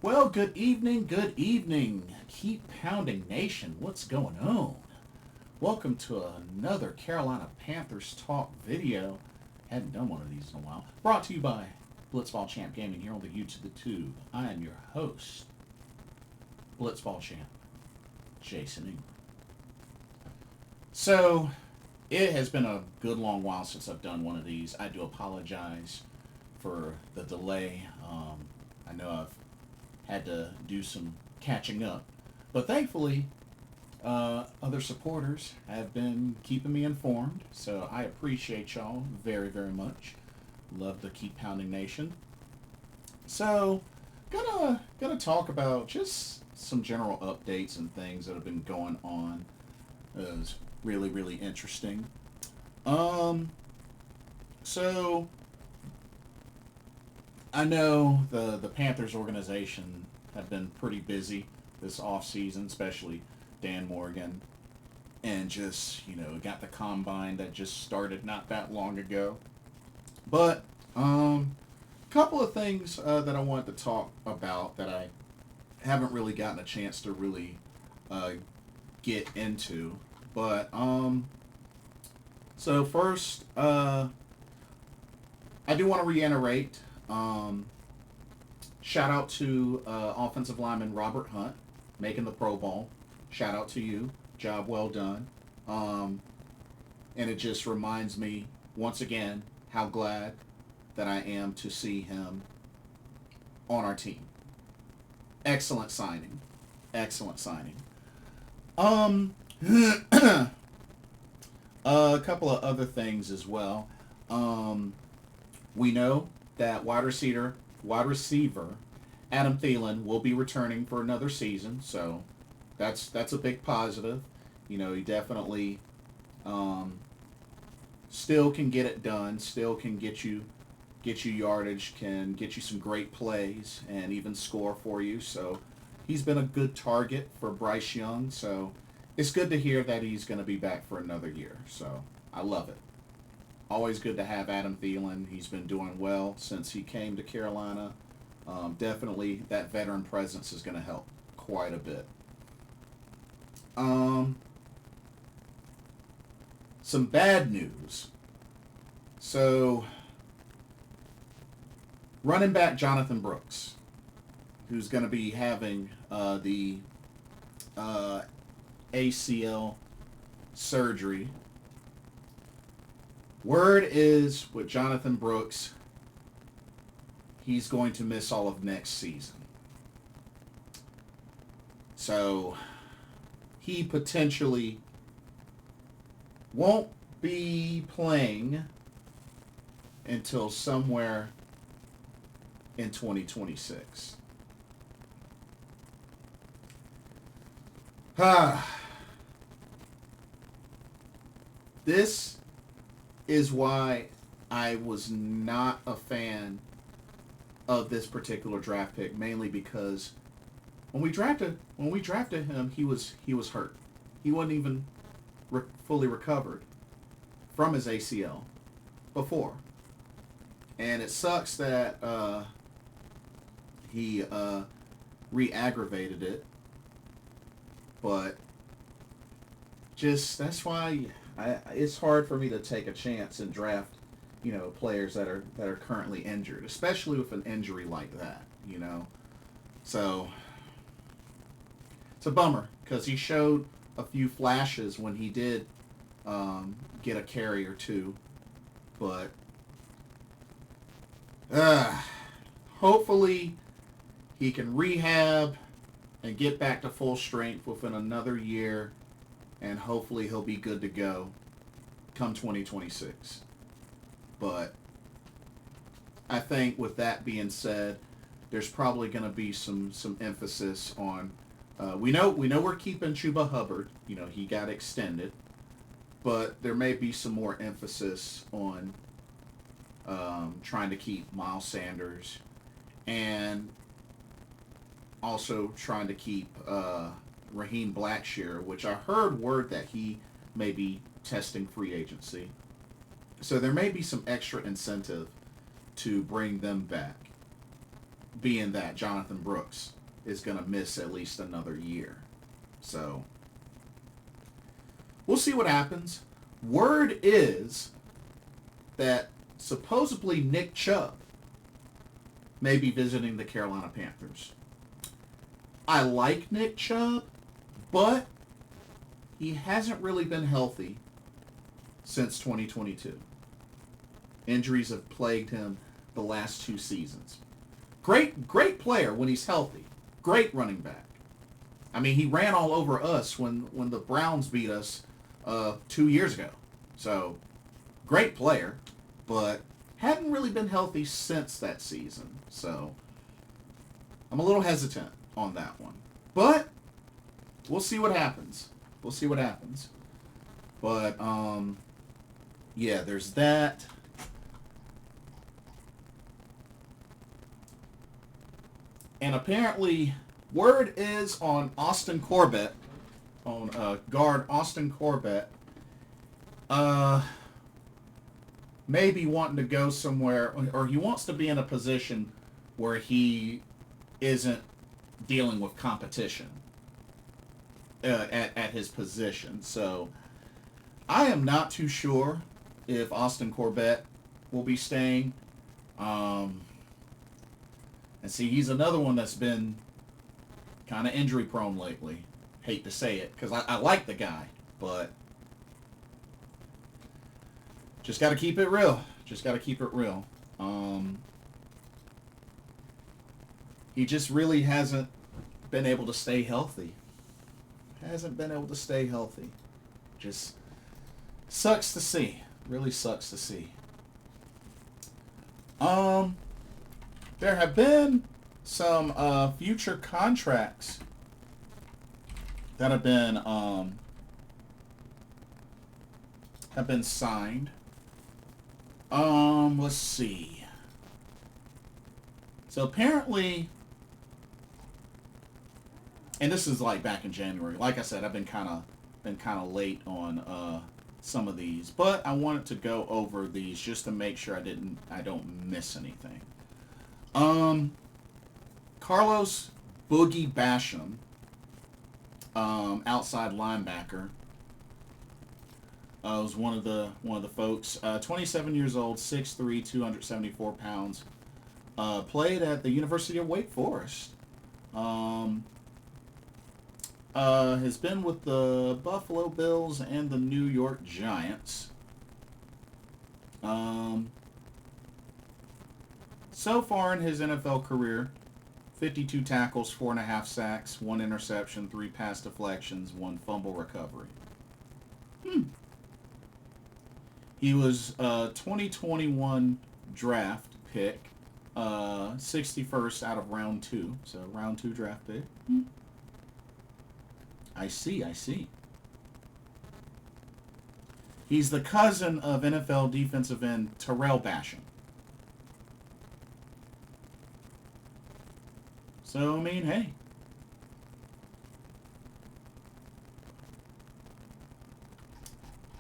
Well, good evening, good evening. Keep pounding nation. What's going on? Welcome to another Carolina Panthers talk video. Hadn't done one of these in a while. Brought to you by Blitzball Champ Gaming here on the YouTube the Tube. I am your host, Blitzball Champ, Jason Ingram. So, it has been a good long while since I've done one of these. I do apologize for the delay. I know I've had to do some catching up. But thankfully, other supporters have been keeping me informed, so I appreciate y'all very, very much. Love the Keep Pounding Nation. So, gonna talk about just some general updates and things that have been going on. It was really, really interesting. Um, so I know the Panthers organization have been pretty busy this off season, especially Dan Morgan, and just got the combine that just started not that long ago. But couple of things that I wanted to talk about that I haven't really gotten a chance to really uh, get into. But so first, I do want to reiterate. Shout out to offensive lineman Robert Hunt making the Pro Bowl. Shout out to you. Job well done. Um, and it just reminds me once again how glad that I am to see him on our team. Excellent signing. Excellent signing. Um, a couple of other things as well. Um, we know that wide receiver Adam Thielen will be returning for another season, so that's a big positive. He definitely um, still can get it done, still can get you yardage, can get you some great plays, and even score for you. So he's been a good target for Bryce Young. So it's good to hear that he's going to be back for another year. So I love it. Always good to have Adam Thielen. He's been doing well since he came to Carolina. Definitely that veteran presence is going to help quite a bit. Um, some bad news. So, running back Jonathan Brooks, who's going to be having the uh, ACL surgery. Word is with Jonathan Brooks, he's going to miss all of next season. So he potentially won't be playing until somewhere in 2026. This is why I was not a fan of this particular draft pick, mainly because when we drafted him, he was hurt. He wasn't even fully recovered from his ACL before, and it sucks that he re-aggravated it. But just that's why it's hard for me to take a chance and draft, players that are currently injured, especially with an injury like that. So it's a bummer because he showed a few flashes when he did get a carry or two, but hopefully he can rehab and get back to full strength within another year, and hopefully he'll be good to go come 2026. But I think with that being said, there's probably going to be some emphasis on. We know we're keeping Chuba Hubbard. He got extended, but there may be some more emphasis on trying to keep Miles Sanders, and also trying to keep Raheem Blackshear, which I heard word that he may be testing free agency. So there may be some extra incentive to bring them back. being that Jonathan Brooks is going to miss at least another year. So we'll see what happens. Word is that supposedly Nick Chubb may be visiting the Carolina Panthers. I like Nick Chubb, but he hasn't really been healthy since 2022. Injuries have plagued him the last 2 seasons. Great player when he's healthy. Great running back. I mean, he ran all over us when the Browns beat us 2 years ago. So, great player, but hadn't really been healthy since that season. So, I'm a little hesitant on that one. But, we'll see what happens. We'll see what happens. But, yeah, there's that. And apparently, word is on Austin Corbett, on guard Austin Corbett, maybe wanting to go somewhere, or he wants to be in a position where he isn't dealing with competition at his position. So I am not too sure if Austin Corbett will be staying. And see, he's another one that's been kind of injury prone lately. Hate to say it, because I like the guy, but just got to keep it real. Just got to keep it real. He just really hasn't been able to stay healthy. Hasn't been able to stay healthy. Just sucks to see. Really sucks to see. There have been some future contracts that have been signed. Let's see. So apparently, and this is like back in January. Like I said, I've been kind of late on some of these, but I wanted to go over these just to make sure I don't miss anything. Carlos Boogie Basham, outside linebacker, was one of the folks. 27 years old, 6'3", 274 pounds. Played at the University of Wake Forest. Has been with the Buffalo Bills and the New York Giants. So far in his NFL career, 52 tackles, 4.5 sacks, 1 interception, 3 pass deflections, 1 fumble recovery. He was a 2021 draft pick, 61st out of round 2. So round 2 draft pick. I see. He's the cousin of NFL defensive end Terrell Basham. So, I mean, hey.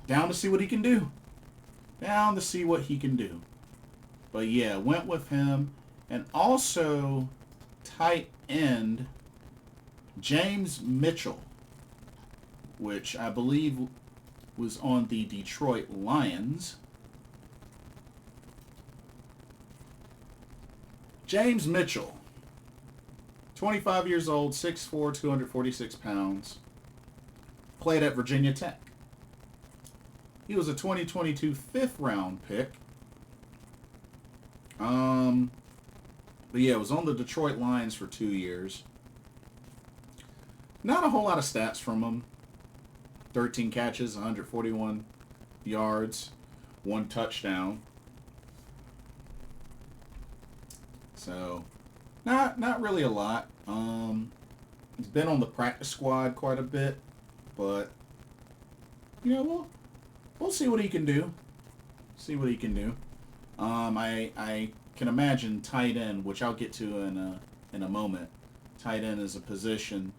Down to see what he can do. Down to see what he can do. But yeah, went with him. And also, tight end James Mitchell, which I believe was on the Detroit Lions. James Mitchell, 25 years old, 6'4", 246 pounds. Played at Virginia Tech. He was a 2022 fifth-round pick. But yeah, was on the Detroit Lions for 2 years. Not a whole lot of stats from him. 13 catches, 141 yards, 1 touchdown. So, not really a lot. He's been on the practice squad quite a bit, but we'll see what he can do. See what he can do. I can imagine tight end, which I'll get to in a moment. Tight end is a position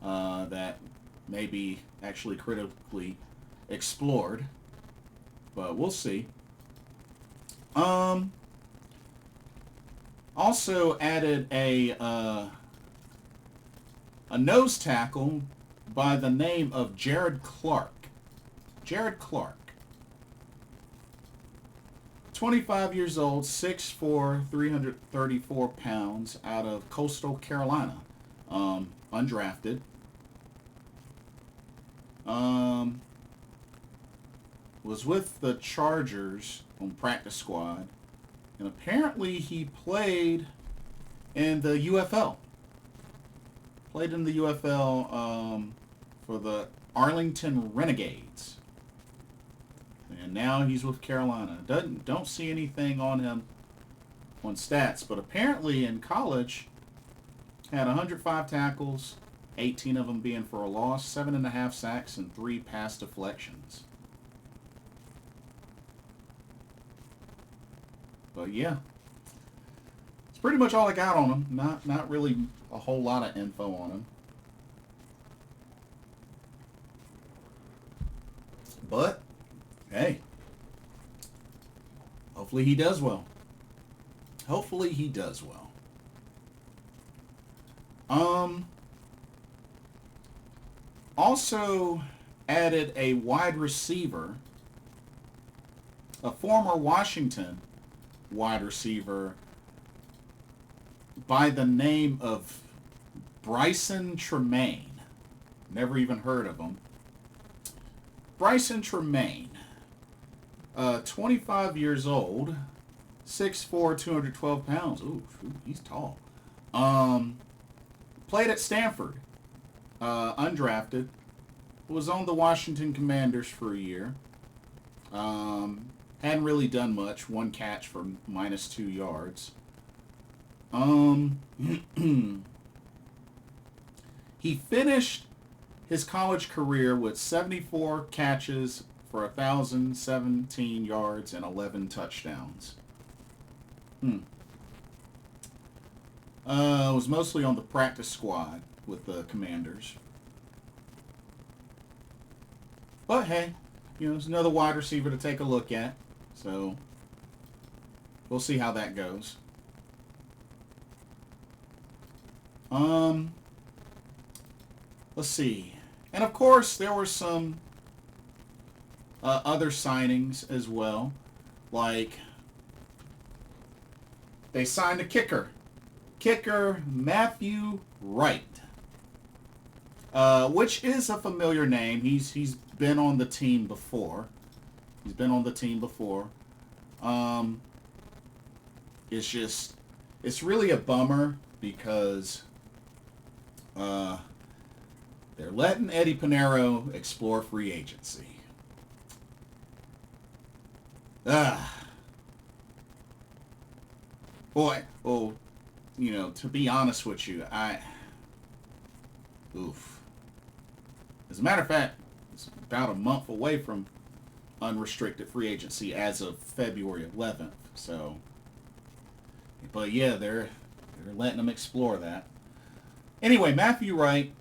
that may be actually critically explored, but we'll see. Also added a nose tackle by the name of Jared Clark. Jared Clark. 25 years old, 6'4", 334 pounds, out of Coastal Carolina. Undrafted. Was with the Chargers on practice squad. And apparently he played in the UFL. Played in the UFL for the Arlington Renegades. And now he's with Carolina. Don't see anything on him on stats, but apparently in college had 105 tackles, 18 of them being for a loss, 7.5 sacks, and 3 pass deflections. But yeah, it's pretty much all I got on him. Not really a whole lot of info on him. But hey, hopefully he does well. Hopefully he does well. Also added a wide receiver, a former Washington wide receiver by the name of Bryson Tremaine. Never even heard of him. Bryson Tremaine, 25 years old, 6'4", 212 pounds. Ooh, he's tall. Played at Stanford, undrafted. Was on the Washington Commanders for a year. Hadn't really done much. 1 catch for -2 yards. He finished his college career with 74 catches for 1,017 yards and 11 touchdowns. Was mostly on the practice squad with the Commanders. But hey, there's another wide receiver to take a look at. So we'll see how that goes. Let's see. And of course, there were some other signings as well. Like, they signed a kicker. Kicker Matthew Wright. Which is a familiar name. He's been on the team before. It's really a bummer because they're letting Eddie Pinheiro explore free agency. Boy, well, to be honest with you, As a matter of fact, it's about a month away from unrestricted free agency as of February 11th. So, but yeah, they're letting them explore that. Anyway, Matthew Wright,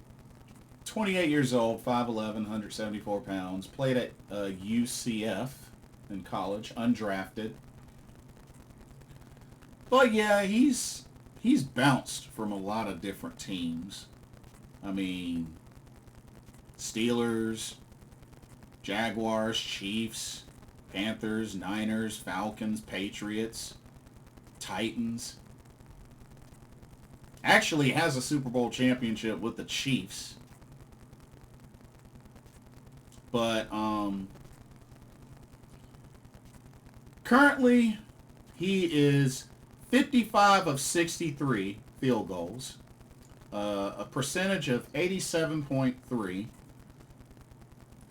28 years old, 5'11", 174 pounds, played at UCF in college, undrafted. But yeah, he's bounced from a lot of different teams. I mean, Steelers, Jaguars, Chiefs, Panthers, Niners, Falcons, Patriots, Titans. Actually has a Super Bowl championship with the Chiefs. But currently he is 55 of 63 field goals, a percentage of 87.3.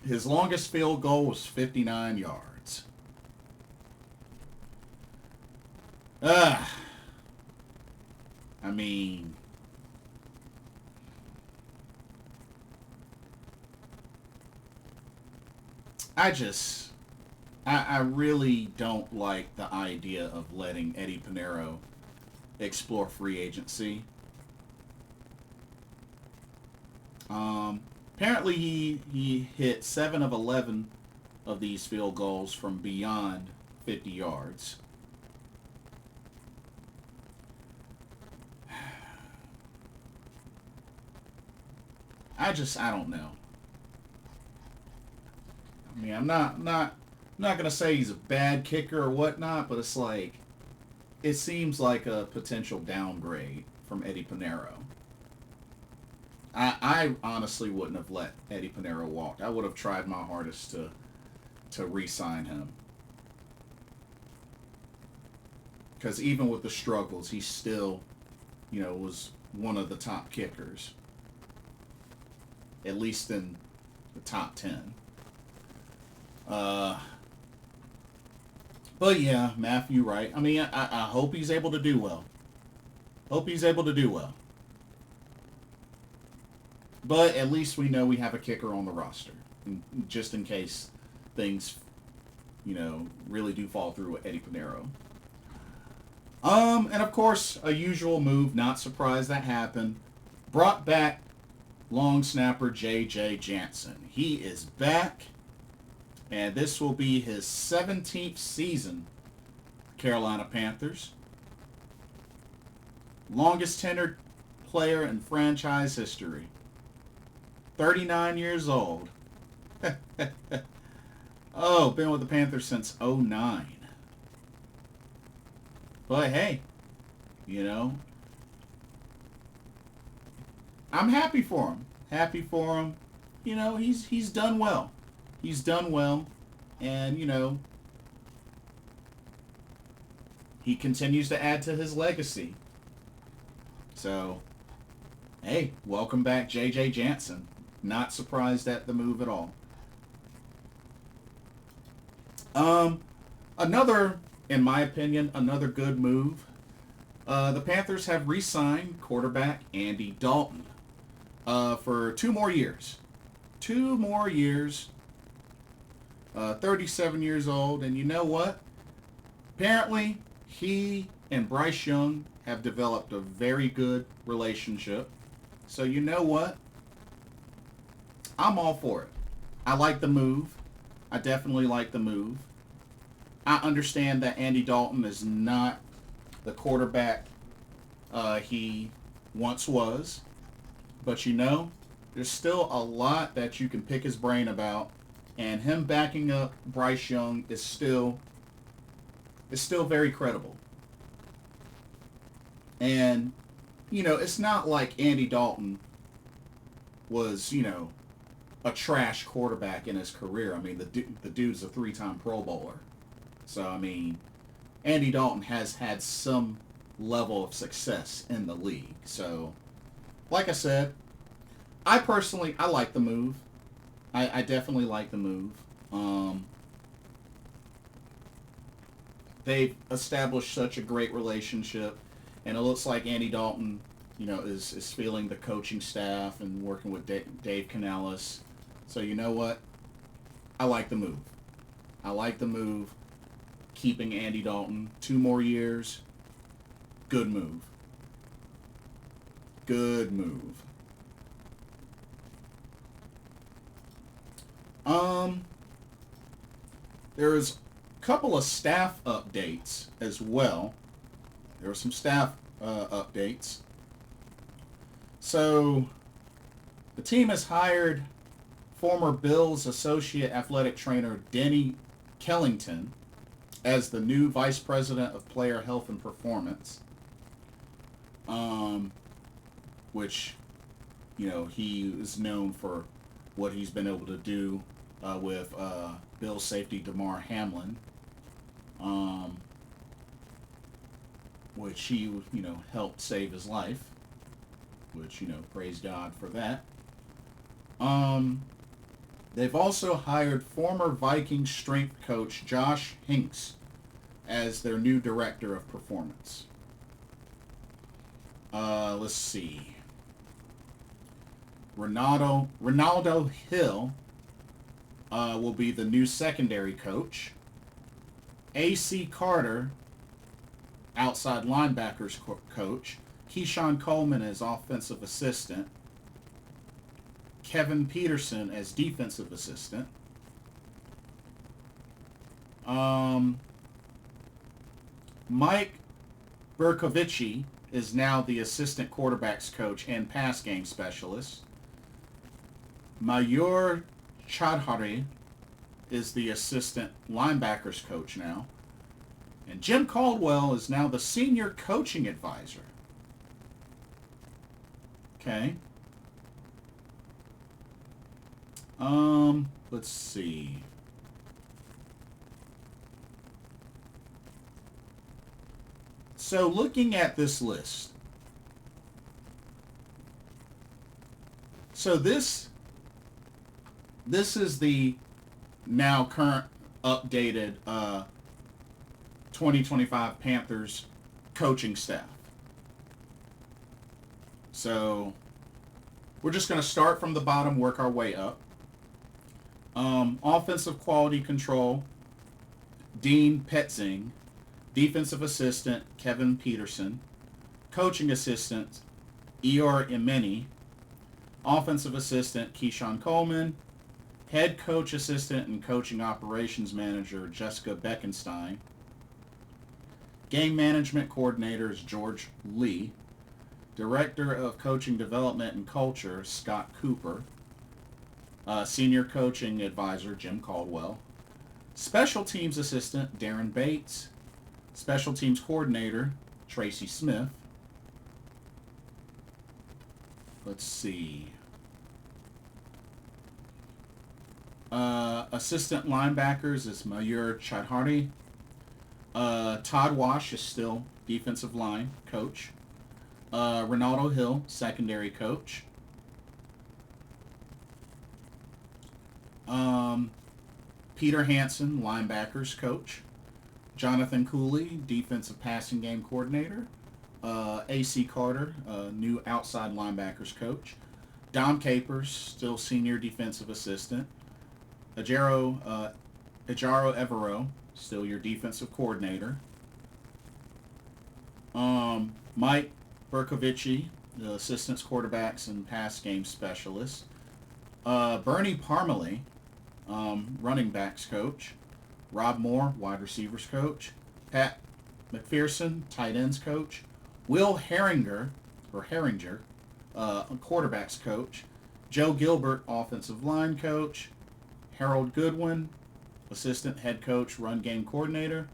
His longest field goal was 59 yards. I mean, I really don't like the idea of letting Eddie Pinheiro explore free agency. Apparently he hit 7 of 11 of these field goals from beyond 50 yards. I don't know. I mean, I'm not gonna say he's a bad kicker or whatnot, but it's like it seems like a potential downgrade from Eddie Pinero. I honestly wouldn't have let Eddie Pinero walk. I would have tried my hardest to re-sign him. Because even with the struggles, he still, was one of the top kickers, at least in the top 10. Uh, but yeah, Matthew, right. I mean, I hope he's able to do well. Hope he's able to do well. But at least we know we have a kicker on the roster, just in case things, really do fall through with Eddie Pinero. And of course, a usual move, not surprised that happened. Brought back long snapper J.J. Jansen. He is back, and this will be his 17th season, Carolina Panthers. Longest tenured player in franchise history. 39 years old. Oh, been with the Panthers since '09. But hey, I'm happy for him. Happy for him. He's done well. He's done well, and he continues to add to his legacy. So, hey, welcome back, J.J. Jansen. Not surprised at the move at all. Another, in my opinion, another good move. The Panthers have re-signed quarterback Andy Dalton for 2 more years. 2 more years. 37 years old, and you know what? Apparently, he and Bryce Young have developed a very good relationship. So you know what? I'm all for it. I like the move. I definitely like the move. I understand that Andy Dalton is not the quarterback he once was. But there's still a lot that you can pick his brain about. And him backing up Bryce Young is still very credible. And, it's not like Andy Dalton was, a trash quarterback in his career. I mean, the dude's a 3-time Pro Bowler. So, I mean, Andy Dalton has had some level of success in the league. So, like I said, I like the move. I definitely like the move. They've established such a great relationship, and it looks like Andy Dalton, is feeling the coaching staff and working with Dave Canales. So you know what? I like the move. I like the move. Keeping Andy Dalton 2 more years. Good move. Good move. There's a couple of staff updates as well. There were some staff updates. So, the team has hired former Bills associate athletic trainer Denny Kellington as the new vice president of player health and performance. Which, he is known for what he's been able to do with Bills safety Damar Hamlin, which he, helped save his life, which, praise God for that. They've also hired former Vikings strength coach Josh Hinks as their new director of performance. Let's see. Ronaldo Hill will be the new secondary coach. A.C. Carter, outside linebackers coach. Keyshawn Coleman as offensive assistant. Kevin Peterson as defensive assistant. Mike Berkovici is now the assistant quarterbacks coach and pass game specialist. Mayur Chadhari is the assistant linebackers coach now. And Jim Caldwell is now the senior coaching advisor. Okay. Let's see. So looking at this list. So this is the now current updated 2025 Panthers coaching staff. So we're just going to start from the bottom, work our way up. Offensive quality control, Dean Petzing. Defensive assistant, Kevin Peterson. Coaching assistant, Eeyore Imeni. Offensive assistant, Keyshawn Coleman. Head coach assistant and coaching operations manager, Jessica Beckenstein. Game management coordinator is George Lee. Director of coaching development and culture, Scott Cooper. Senior coaching advisor, Jim Caldwell. Special teams assistant, Darren Bates. Special teams coordinator, Tracy Smith. Let's see. Assistant linebackers is Mayur Chadhari. Todd Wash is still defensive line coach. Ronaldo Hill, secondary coach. Peter Hansen, linebackers coach. Jonathan Cooley, defensive passing game coordinator. A.C. Carter, new outside linebackers coach. Dom Capers, still senior defensive assistant. Ajaro Evero, still your defensive coordinator. Mike Berkovici, the assistants quarterbacks and pass game specialist. Bernie Parmalee, running backs coach. Rob Moore, wide receivers coach. Pat McPherson, tight ends coach. Will Herringer, quarterbacks coach. Joe Gilbert, offensive line coach. Harold Goodwin, assistant head coach, run game coordinator.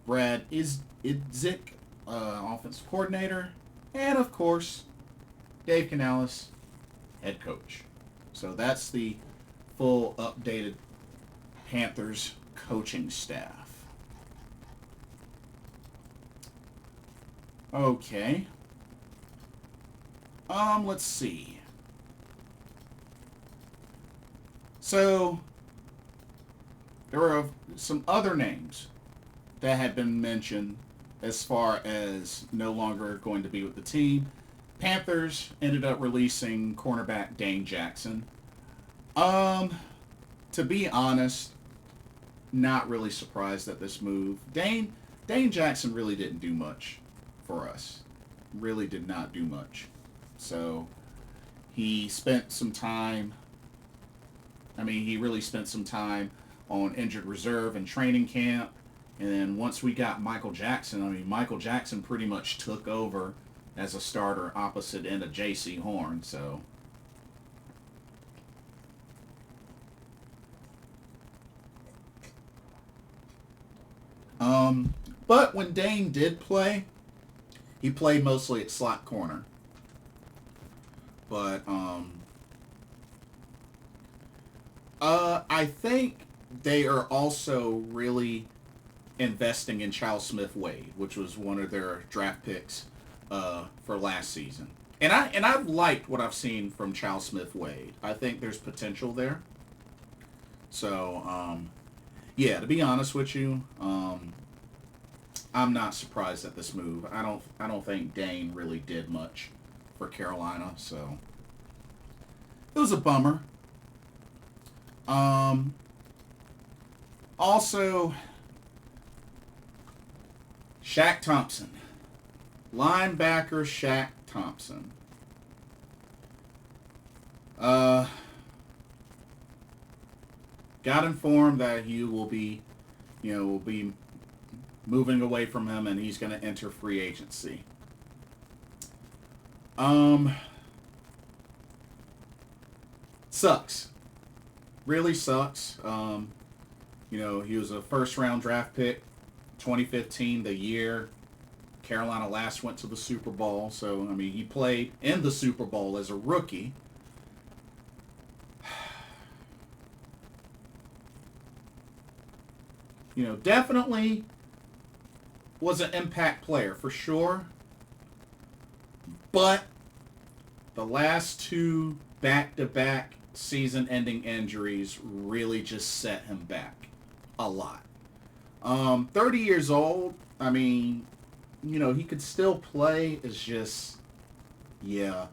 Brad Idzik, offensive coordinator. And, of course, Dave Canales, head coach. So that's the full updated Panthers coaching staff. Okay. Let's see. So there are some other names that have been mentioned as far as no longer going to be with the team. Panthers ended up releasing cornerback Dane Jackson. To be honest, not really surprised at this move. Dane Jackson really didn't do much for us. Really did not do much. So he spent some time. He really spent some time on injured reserve and training camp. And then once we got Michael Jackson, Michael Jackson pretty much took over as a starter opposite end of J.C. Horn. So but when Dane did play, he played mostly at slot corner. But I think they are also really investing in Charles Smith Wade, which was one of their draft picks for last season. And I've liked what I've seen from Charles Smith Wade. I think there's potential there. So yeah, to be honest with you, I'm not surprised at this move. I don't think Dane really did much for Carolina, so it was a bummer. Also, Shaq Thompson, linebacker Shaq Thompson. Got informed that he will be moving away from him, and he's going to enter free agency. sucks. Really sucks. He was a first round draft pick, 2015, the year Carolina last went to the Super Bowl. So, I mean, he played in the Super Bowl as a rookie. Definitely was an impact player for sure. But the last two back-to-back season-ending injuries really just set him back a lot. 30 years old, I mean, he could still play. It's just, yeah.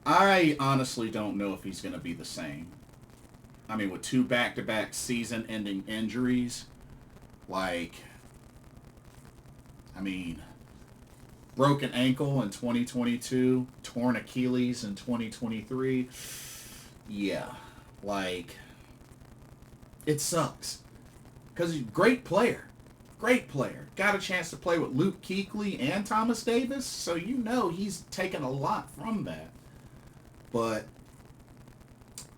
I honestly don't know if he's going to be the same. I mean, with two back-to-back season-ending injuries, like, I mean, broken ankle in 2022, torn Achilles in 2023. Yeah, like, it sucks. Because he's a great player. Great player. Got a chance to play with Luke Kuechly and Thomas Davis, so he's taken a lot from that. But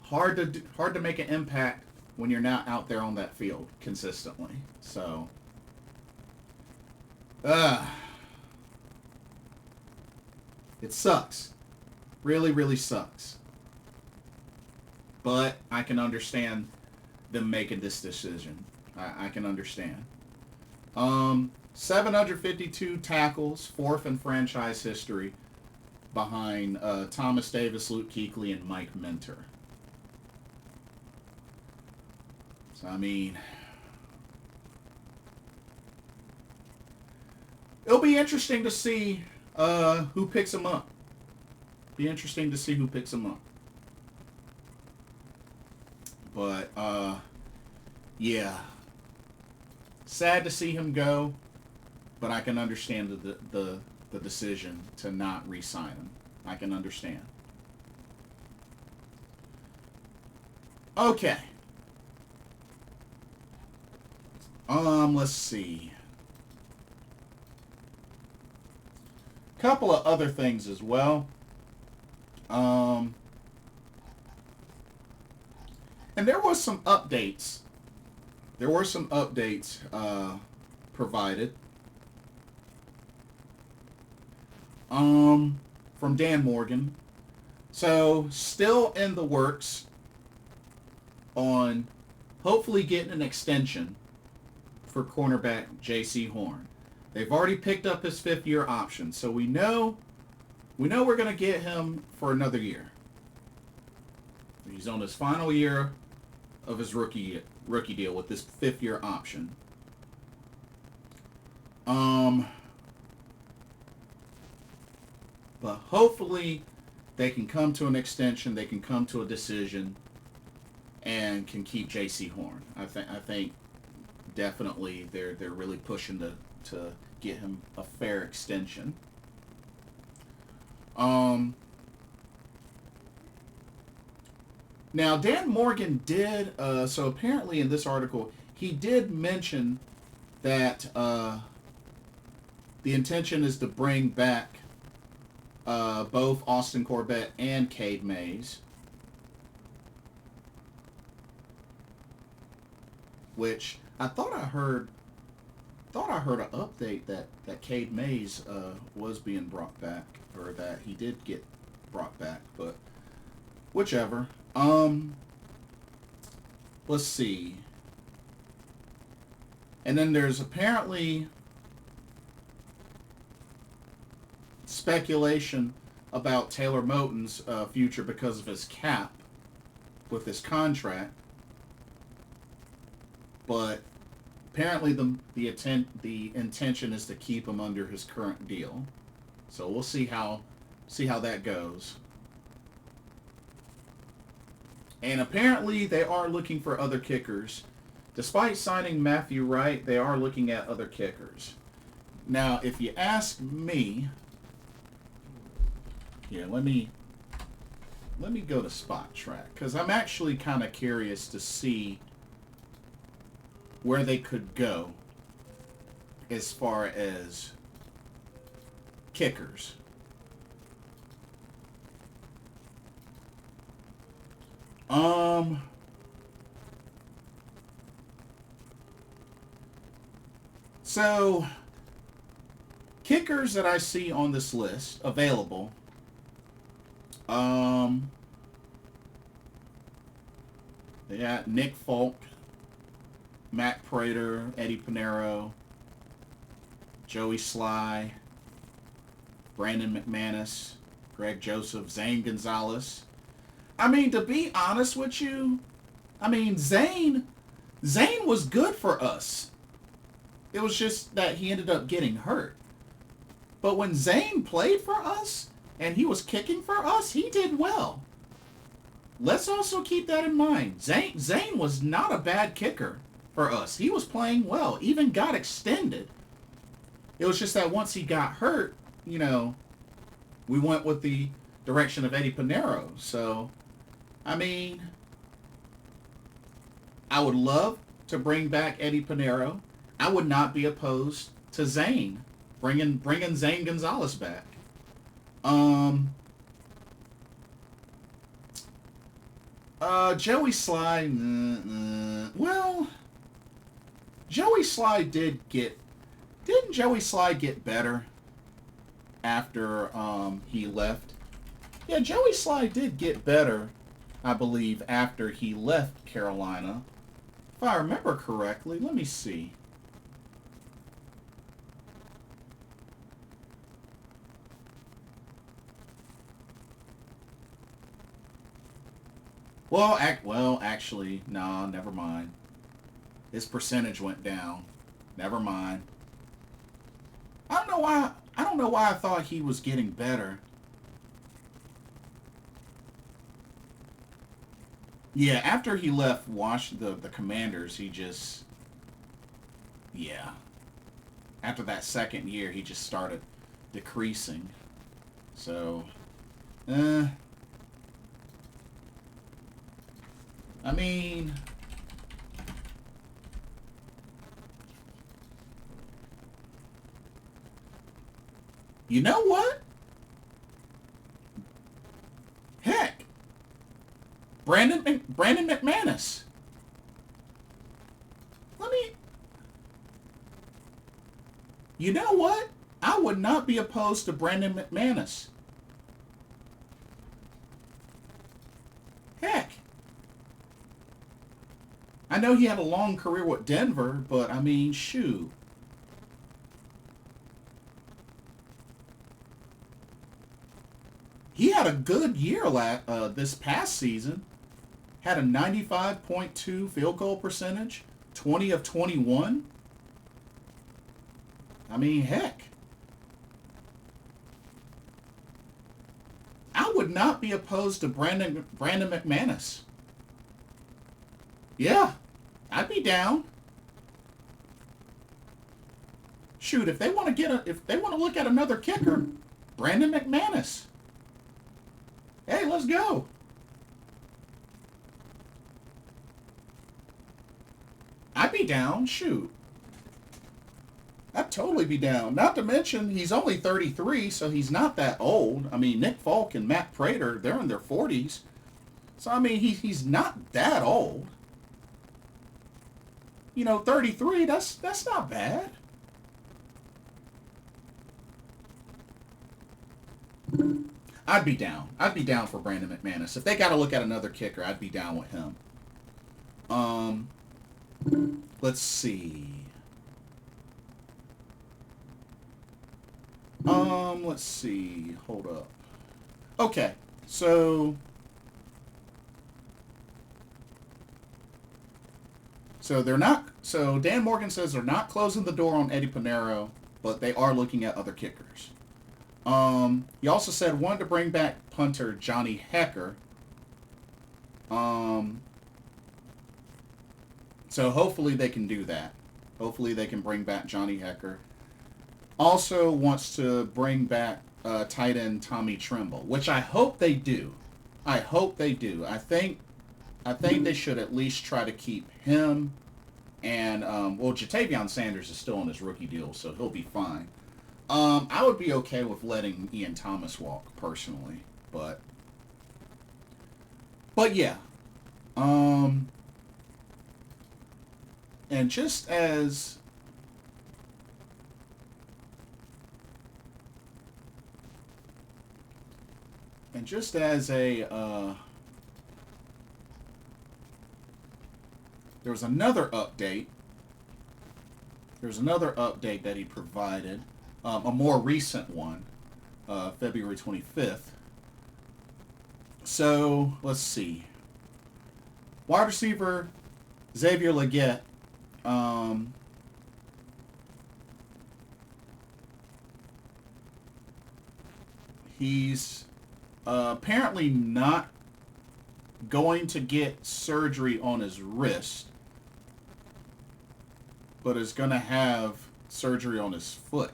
hard to make an impact when you're not out there on that field consistently. So, it sucks. Really, really sucks. But I can understand them making this decision. I can understand. 752 tackles, fourth in franchise history, behind Thomas Davis, Luke Kuechly, and Mike Minter. So, I mean, it'll be interesting to see who picks him up. Be interesting to see who picks him up. But, yeah. Sad to see him go, but I can understand the decision to not re-sign him. I can understand. Okay. Let's see. Couple of other things as well. And there was some updates. Provided. From Dan Morgan. So, still in the works on hopefully getting an extension for cornerback J.C. Horn. They've already picked up his 5th-year option, so we know we're going to get him for another year. He's on his final year of his rookie deal with this 5th-year option. But hopefully they can come to an extension, they can come to a decision, and can keep J.C. Horn. I think definitely they're really pushing to get him a fair extension. Now, Dan Morgan did, so apparently in this article, he did mention that the intention is to bring back both Austin Corbett and Cade Mays, which I thought I heard an update that Cade Mays was being brought back, or that he did get brought back, but whichever. Let's see. And then there's apparently speculation about Taylor Moton's future because of his cap with his contract. But apparently the intention is to keep him under his current deal. So we'll see how that goes. And apparently they are looking for other kickers. Despite signing Matthew Wright, they are looking at other kickers. Now, if you ask me, here, let me go to Spot Track, because I'm actually kind of curious to see where they could go as far as kickers. So kickers that I see on this list available. Um, they got Nick Folk, Matt Prater, Eddie Pinero, Joey Sly, Brandon McManus, Greg Joseph, Zane Gonzalez. I mean, to be honest with you, I mean Zane was good for us. It was just that he ended up getting hurt. But when Zane played for us and he was kicking for us, he did well. Let's also keep that in mind. Zane was not a bad kicker for us. He was playing well, even got extended. It was just that once he got hurt, we went with the direction of Eddie Pinero. So, I mean, I would love to bring back Eddie Pinero. I would not be opposed to Zane, bringing Zane Gonzalez back. Joey Sly, well, Joey Sly didn't Joey Sly get better after he left? Yeah, Joey Sly did get better, I believe, after he left Carolina. If I remember correctly, let me see. Well, actually, nah, never mind. His percentage went down. Never mind. I don't know why. I don't know why I thought he was getting better. Yeah, after he left the Commanders, he just, yeah. After that second year, he just started decreasing. So, I mean, you know what? Heck, Brandon McManus. Let me. You know what? I would not be opposed to Brandon McManus. Heck, I know he had a long career with Denver, but I mean, shoot. He had a good year this past season. Had a 95.2 field goal percentage, 20 of 21. I mean, heck. I would not be opposed to Brandon McManus. Yeah, I'd be down. Shoot, if they want to look at another kicker, Brandon McManus. Hey, let's go. I'd be down. Shoot. I'd totally be down. Not to mention, he's only 33, so he's not that old. I mean, Nick Folk and Matt Prater, they're in their 40s. So, I mean, he's not that old. 33, that's not bad. I'd be down. I'd be down for Brandon McManus. If they got to look at another kicker, I'd be down with him. Let's see. Let's see. Hold up. Okay. So they're not. So Dan Morgan says they're not closing the door on Eddie Pinero, but they are looking at other kickers. He also said wanted to bring back punter Johnny Hecker. So hopefully they can do that. Hopefully they can bring back Johnny Hecker. Also wants to bring back tight end Tommy Tremble, which I hope they do. I hope they do. I think they should at least try to keep him. And, Jatavion Sanders is still on his rookie deal, so he'll be fine. I would be okay with letting Ian Thomas walk, personally. But yeah. Um, and just as a there was another update. There's another update that he provided, a more recent one, February 25th. So let's see. Wide receiver Xavier Legette. Um, he's apparently not going to get surgery on his wrist, but is going to have surgery on his foot.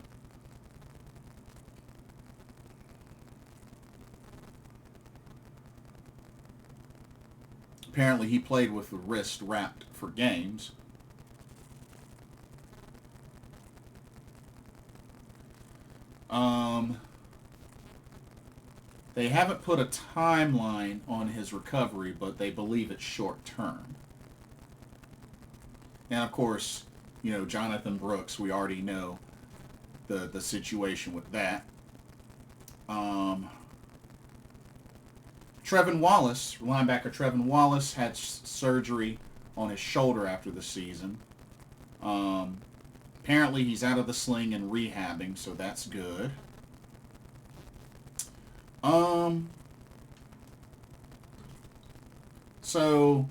Apparently, he played with the wrist wrapped for games. Um, they haven't put a timeline on his recovery, but they believe it's short term. And of course, Jonathan Brooks, we already know the situation with that. Um, Trevin Wallace, linebacker Trevin Wallace, had surgery on his shoulder after the season. Um, Apparently, he's out of the sling and rehabbing, so that's good. Um, so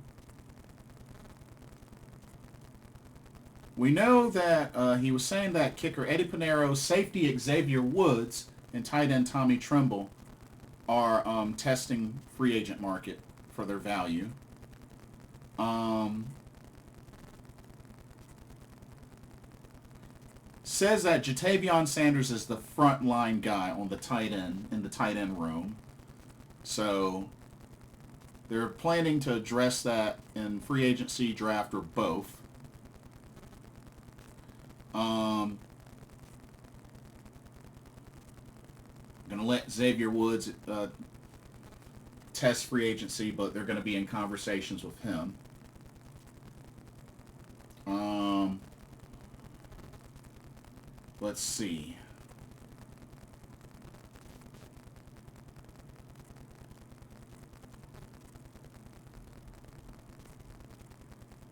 we know that he was saying that kicker Eddie Pinero, safety Xavier Woods, and tight end Tommy Tremble are testing free agent market for their value. Says that Jatavion Sanders is the front line guy on the tight end in the tight end room. So they're planning to address that in free agency, draft, or both. Going to let Xavier Woods test free agency, but they're going to be in conversations with him. Let's see.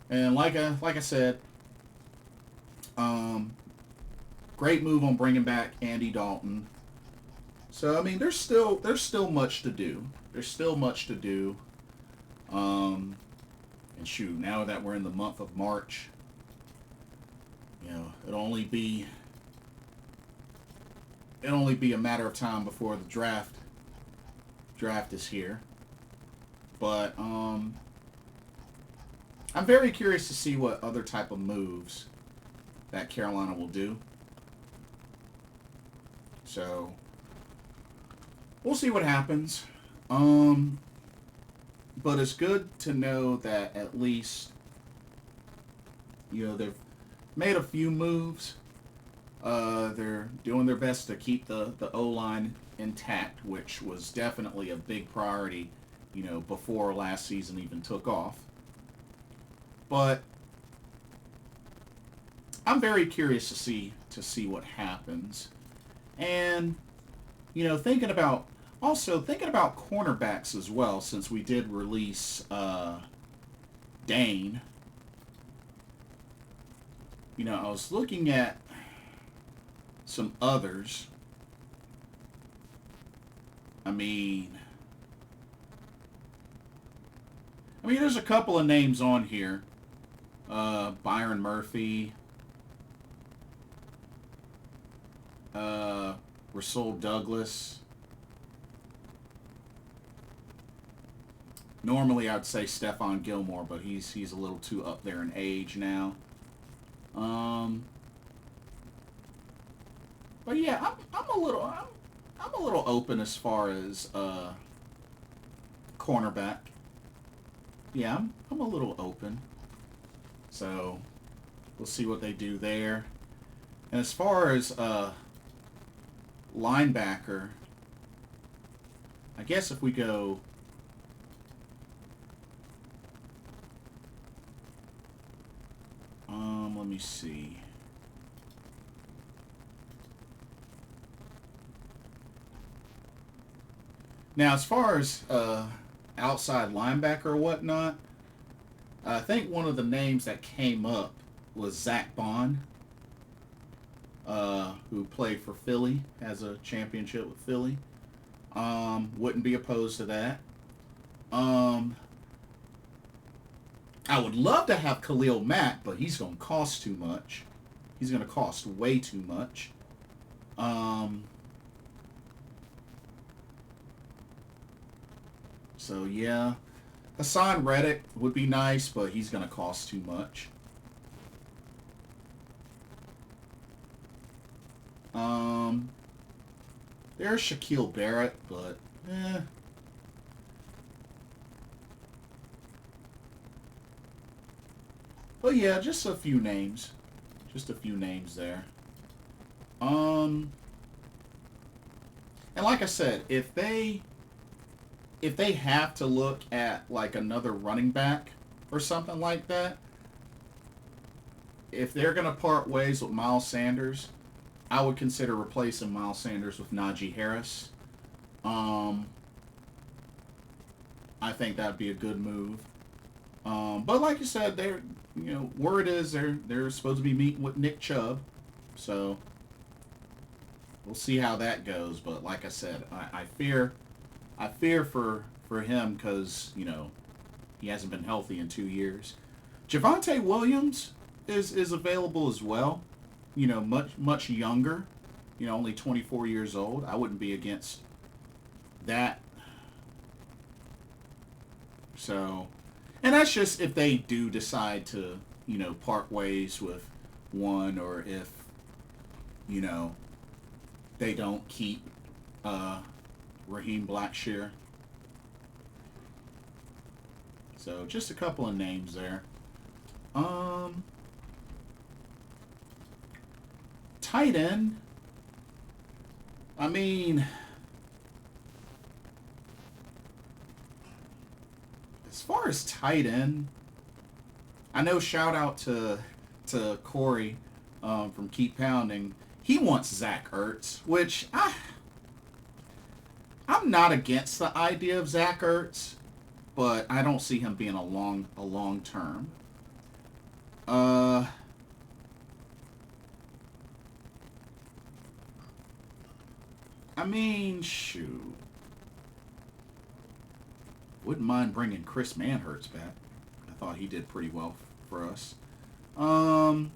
And like I said, great move on bringing back Andy Dalton. So I mean, there's still much to do. There's still much to do. And shoot, now that we're in the month of March, it'll only be a matter of time before the draft is here. But I'm very curious to see what other type of moves that Carolina will do. So we'll see what happens. But it's good to know that at least they've made a few moves. They're doing their best to keep the O-line intact, which was definitely a big priority, before last season even took off. But I'm very curious to see what happens. And thinking about cornerbacks as well, since we did release Dane. I was looking at some others. I mean, there's a couple of names on here. Byron Murphy, Rasul Douglas. Normally I'd say Stephon Gilmore, but he's a little too up there in age now. But yeah, I'm a little open as far as cornerback. Yeah, I'm a little open. So we'll see what they do there. And as far as linebacker, I guess if we go Let me see. Now, as far as outside linebacker or whatnot, I think one of the names that came up was Zach Bond, who played for Philly, has a championship with Philly. Wouldn't be opposed to that. Um, I would love to have Khalil Mack, but he's going to cost too much. He's going to cost way too much. Um, so yeah, Hassan Reddick would be nice, but he's going to cost too much. Um, there's Shaquille Barrett, but eh. But yeah, just a few names. Just a few names there. Um, and like I said, if they have to look at like another running back or something like that, if they're gonna part ways with Miles Sanders, I would consider replacing Miles Sanders with Najee Harris. Um, I think that'd be a good move. But like you said, word is they're supposed to be meeting with Nick Chubb, so we'll see how that goes. But like I said, I fear for him because he hasn't been healthy in 2 years. Javonte Williams is available as well. Much younger. Only 24 years old. I wouldn't be against that. So, and that's just if they do decide to part ways with one, or if you know they don't keep Raheem Blackshear. So just a couple of names there. Um, Tight end. I mean, as far as tight end, I know. Shout out to Corey from Keep Pounding. He wants Zach Ertz, which I'm not against the idea of Zach Ertz, but I don't see him being a long term. Uh, I mean, shoot, wouldn't mind bringing Chris Manhertz back. I thought he did pretty well for us. Um,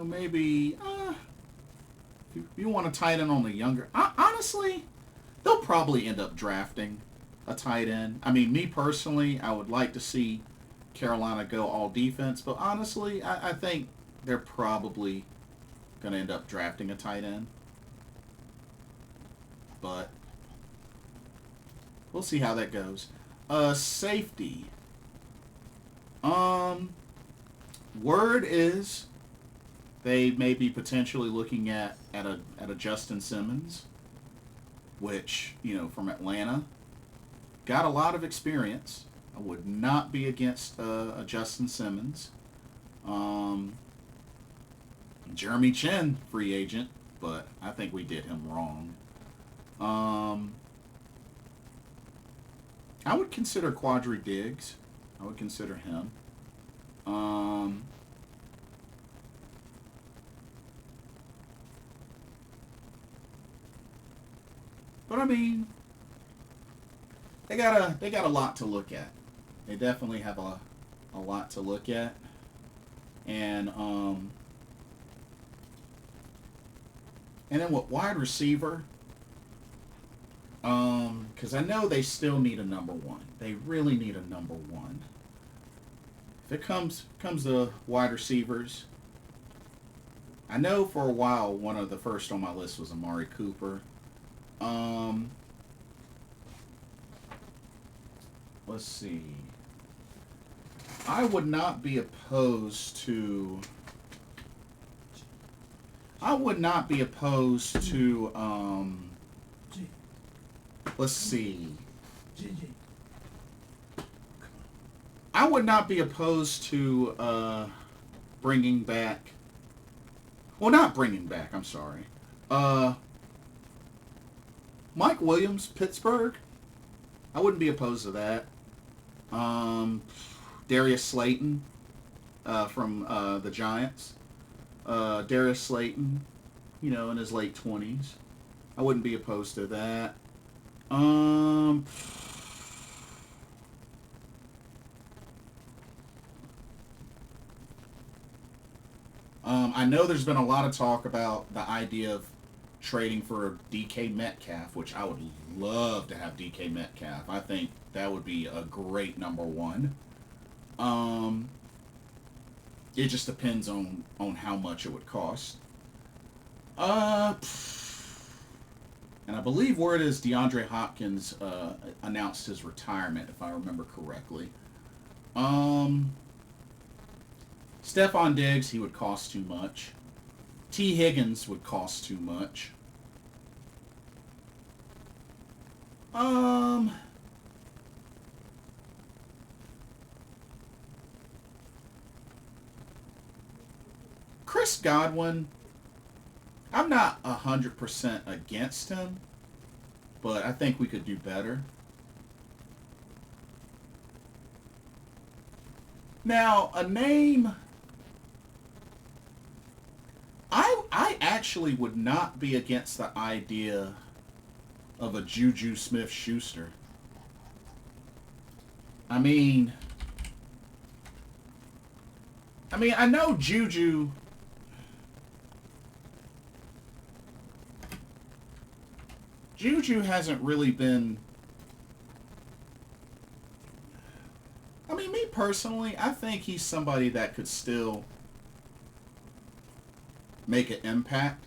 maybe if you want to tight end on the younger. Honestly, they'll probably end up drafting a tight end. I mean, me personally, I would like to see Carolina go all defense, but honestly, I think they're probably going to end up drafting a tight end. But we'll see how that goes. Safety. Um, Word is they may be potentially looking at a Justin Simmons, which from Atlanta, got a lot of experience. I would not be against a Justin Simmons. Um, Jeremy Chin, free agent, but I think we did him wrong. Um, I would consider Quadri Diggs. I would consider him. Um, but I mean, they got a lot to look at. They definitely have a lot to look at, and then with wide receiver, because I know they still need a number one. They really need a number one. If it comes to wide receivers, I know for a while one of the first on my list was Amari Cooper. Um, let's see. I would not be opposed to. I would not be opposed to Let's see. GG. I would not be opposed to bringing back. Well, not bringing back. I'm sorry. Uh, Mike Williams, Pittsburgh. I wouldn't be opposed to that. Um, Darius Slayton from the Giants. Darius Slayton, in his late 20s. I wouldn't be opposed to that. Um, I know there's been a lot of talk about the idea of trading for DK Metcalf, which I would love to have DK Metcalf. I think that would be a great number one. Um, it just depends on how much it would cost. Uh, and I believe word is DeAndre Hopkins announced his retirement, if I remember correctly. Um, Stephon Diggs, he would cost too much. T. Higgins would cost too much. Um, Chris Godwin, I'm not 100% against him, but I think we could do better. Now, a name I actually would not be against the idea of a Juju Smith-Schuster. I mean, I know Juju hasn't really been. I mean, me personally, I think he's somebody that could still make an impact.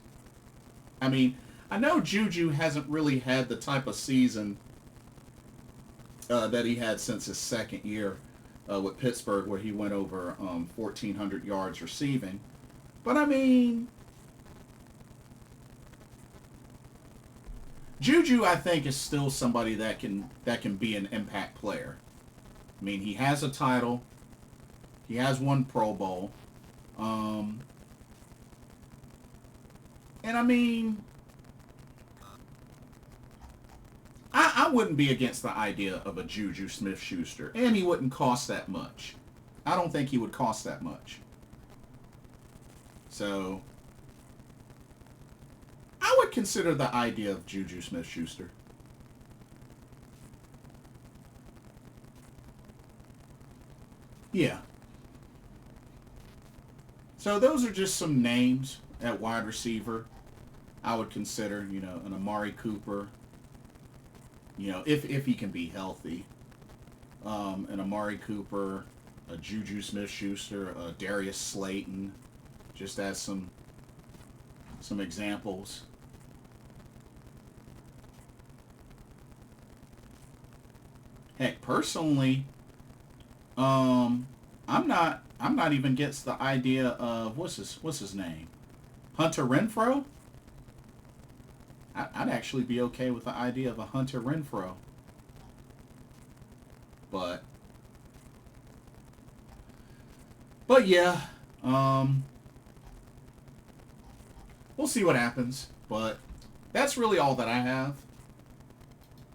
I mean, I know Juju hasn't really had the type of season that he had since his second year with Pittsburgh, where he went over 1,400 yards receiving. But I mean, Juju, I think, is still somebody that can be an impact player. I mean, he has a title. He has one Pro Bowl. And I mean, I wouldn't be against the idea of a Juju Smith-Schuster. And he wouldn't cost that much. I don't think he would cost that much. So, I would consider the idea of Juju Smith-Schuster. Yeah. So those are just some names at wide receiver I would consider, an Amari Cooper, if he can be healthy. An Amari Cooper, a Juju Smith-Schuster, a Darius Slayton, just as some examples. Heck, personally, I'm not even against the idea of what's his name, Hunter Renfrow. I'd actually be okay with the idea of a Hunter Renfrow, but yeah, we'll see what happens. But that's really all that I have.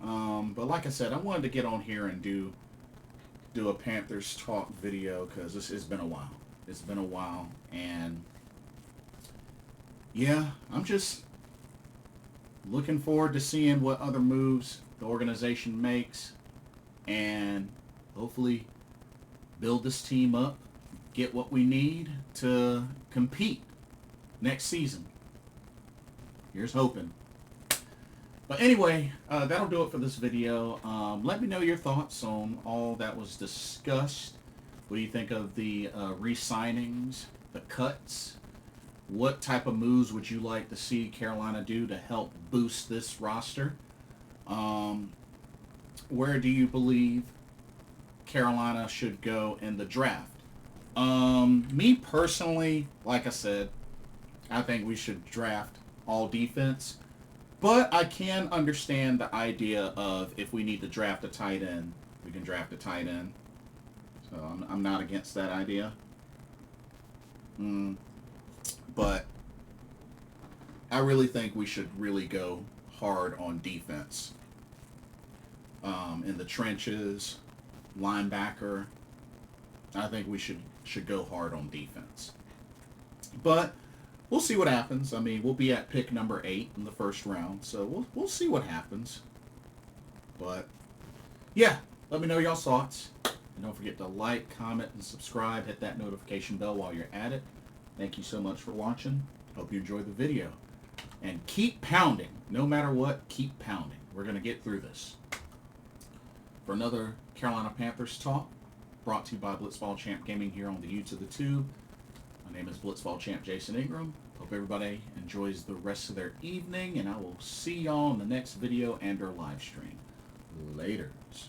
But like I said, I wanted to get on here and do a Panthers talk video because this has been a while. It's been a while, and yeah, I'm just looking forward to seeing what other moves the organization makes, and hopefully build this team up, get what we need to compete next season. Here's hoping. But anyway, that'll do it for this video. Let me know your thoughts on all that was discussed. What do you think of the re-signings, the cuts? What type of moves would you like to see Carolina do to help boost this roster? Where do you believe Carolina should go in the draft? Me personally, like I said, I think we should draft all defense. But I can understand the idea of if we need to draft a tight end, we can draft a tight end. So I'm not against that idea. Mm, but I really think we should really go hard on defense. In the trenches, linebacker. I think we should go hard on defense. But we'll see what happens. I mean, we'll be at pick number 8 in the first round, so we'll see what happens. But yeah, let me know y'all's thoughts. And don't forget to like, comment, and subscribe. Hit that notification bell while you're at it. Thank you so much for watching. Hope you enjoyed the video. And keep pounding. No matter what, keep pounding. We're going to get through this. For another Carolina Panthers talk, brought to you by Blitzball Champ Gaming here on the YouTube, the Tube. My name is Blitzball Champ Jason Ingram. Hope everybody enjoys the rest of their evening, and I will see y'all in the next video and or live stream. Laters.